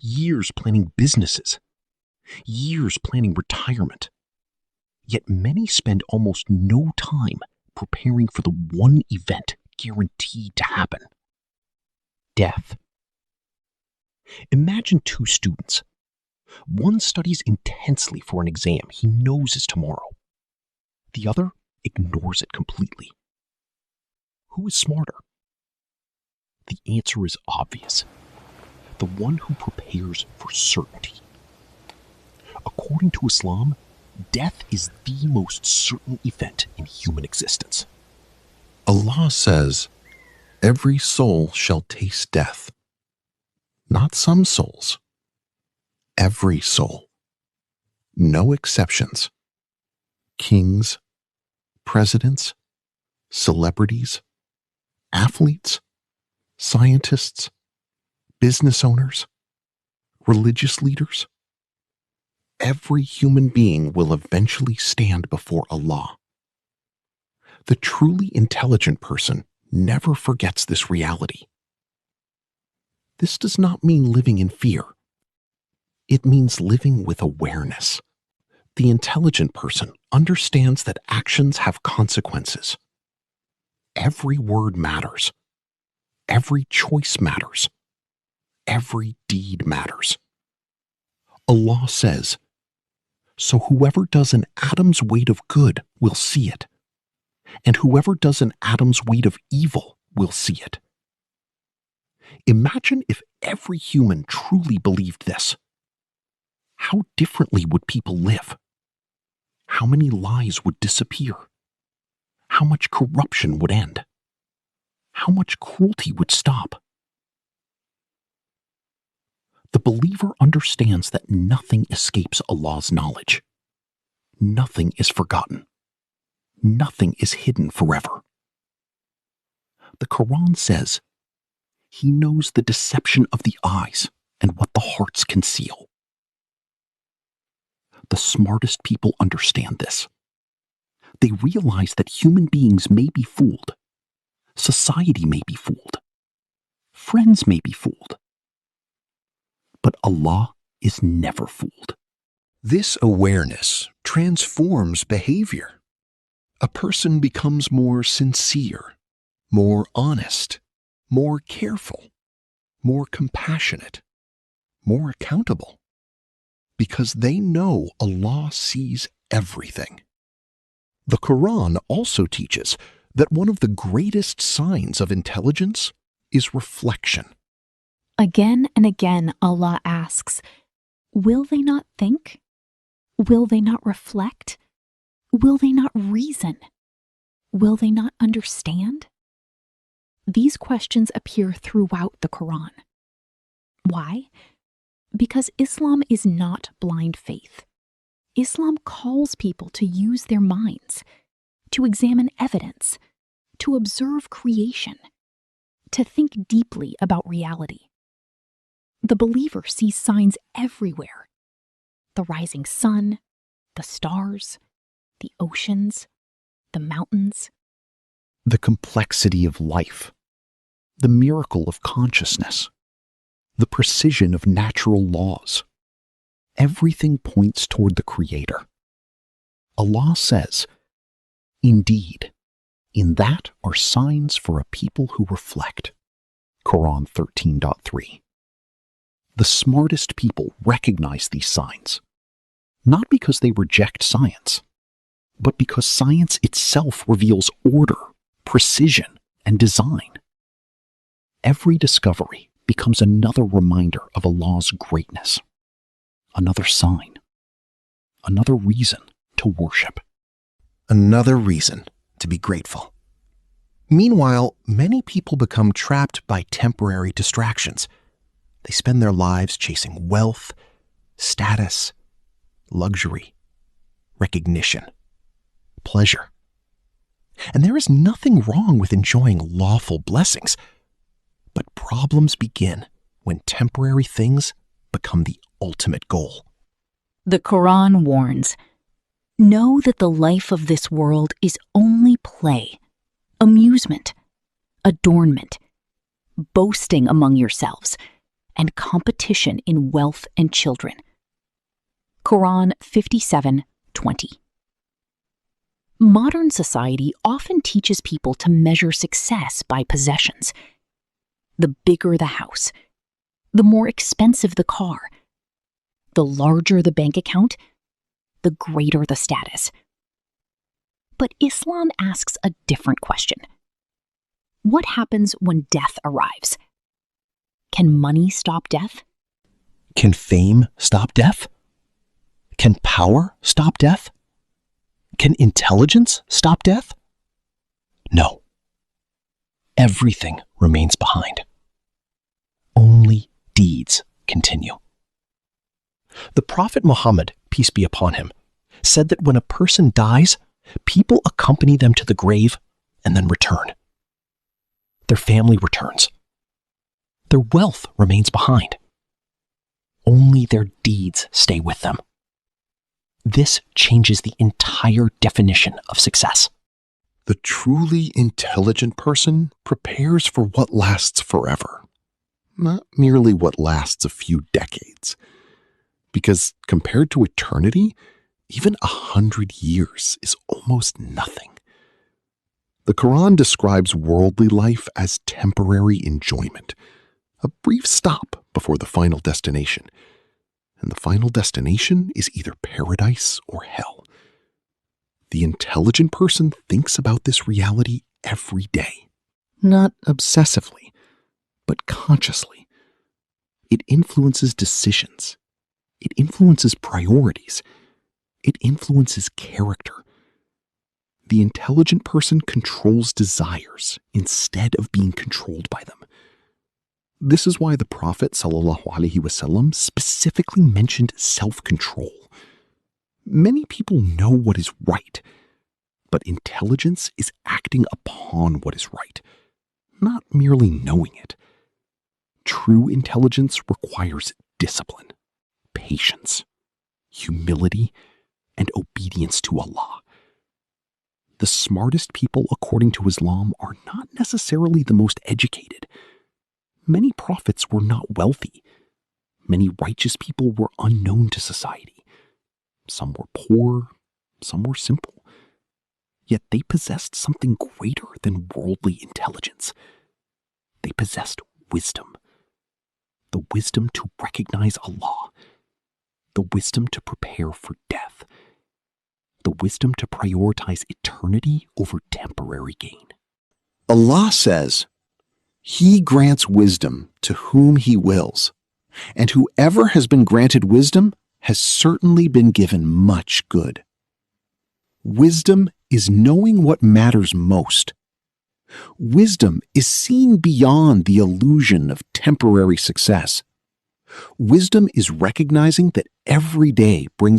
years planning businesses, years planning retirement. Yet many spend almost no time preparing for the one event guaranteed to happen: death. Imagine two students. One studies intensely for an exam he knows is tomorrow. The other ignores it completely. Who is smarter? The answer is obvious: the one who prepares for certainty. According to Islam, death is the most certain event in human existence. Allah says, "Every soul shall taste death." Not some souls. Every soul. No exceptions. Kings, presidents, celebrities, athletes, scientists, business owners, religious leaders. Every human being will eventually stand before Allah. The truly intelligent person never forgets this reality. This does not mean living in fear. It means living with awareness. The intelligent person understands that actions have consequences. Every word matters. Every choice matters. Every deed matters. Allah says, "So whoever does an atom's weight of good will see it, and whoever does an atom's weight of evil will see it." Imagine if every human truly believed this. How differently would people live? How many lies would disappear? How much corruption would end? How much cruelty would stop? The believer understands that nothing escapes Allah's knowledge. Nothing is forgotten. Nothing is hidden forever. The Qur'an says, "He knows the deception of the eyes and what the hearts conceal." The smartest people understand this. They realize that human beings may be fooled. Society may be fooled. Friends may be fooled. But Allah is never fooled. This awareness transforms behavior. A person becomes more sincere, more honest, more careful, more compassionate, more accountable, because they know Allah sees everything. The Quran also teaches that one of the greatest signs of intelligence is reflection. Again and again, Allah asks, will they not think? Will they not reflect? Will they not reason? Will they not understand? These questions appear throughout the Quran. Why? Because Islam is not blind faith. Islam calls people to use their minds, to examine evidence, to observe creation, to think deeply about reality. The believer sees signs everywhere: the rising sun, the stars, the oceans, the mountains. The complexity of life, the miracle of consciousness, the precision of natural laws. Everything points toward the Creator. Allah says, "Indeed, in that are signs for a people who reflect." Quran 13.3. The smartest people recognize these signs, not because they reject science, but because science itself reveals order, precision, and design. Every discovery becomes another reminder of Allah's greatness, another sign, another reason to worship. Another reason to be grateful. Meanwhile, many people become trapped by temporary distractions. They spend their lives chasing wealth, status, luxury, recognition, pleasure. And there is nothing wrong with enjoying lawful blessings, but problems begin when temporary things become the ultimate goal. The Quran warns, "Know that the life of this world is only play, amusement, adornment, boasting among yourselves, and competition in wealth and children. Qur'an 57:20. Modern society often teaches people to measure success by possessions. The bigger the house, the more expensive the car, the larger the bank account, the greater the status. But Islam asks a different question. What happens when death arrives? Can money stop death? Can fame stop death? Can power stop death? Can intelligence stop death? No. Everything remains behind. Only deeds continue. The Prophet Muhammad, peace be upon him, said that when a person dies, people accompany them to the grave and then return. Their family returns. Their wealth remains behind. Only their deeds stay with them. This changes the entire definition of success. The truly intelligent person prepares for what lasts forever, not merely what lasts a few decades. Because compared to eternity, even 100 years is almost nothing. The Quran describes worldly life as temporary enjoyment, a brief stop before the final destination. And the final destination is either paradise or hell. The intelligent person thinks about this reality every day, not obsessively, but consciously. It influences decisions. It influences priorities. It influences character. The intelligent person controls desires instead of being controlled by them. This is why the Prophet ﷺ specifically mentioned self-control. Many people know what is right, but intelligence is acting upon what is right, not merely knowing it. True intelligence requires discipline, patience, humility, and obedience to Allah. The smartest people, according to Islam, are not necessarily the most educated. Many prophets were not wealthy. Many righteous people were unknown to society. Some were poor, some were simple. Yet they possessed something greater than worldly intelligence. They possessed wisdom. The wisdom to recognize Allah. The wisdom to prepare for death. The wisdom to prioritize eternity over temporary gain. Allah says, He grants wisdom to whom He wills, and whoever has been granted wisdom has certainly been given much good. Wisdom is knowing what matters most. Wisdom is seeing beyond the illusion of temporary success. Wisdom is recognizing that every day brings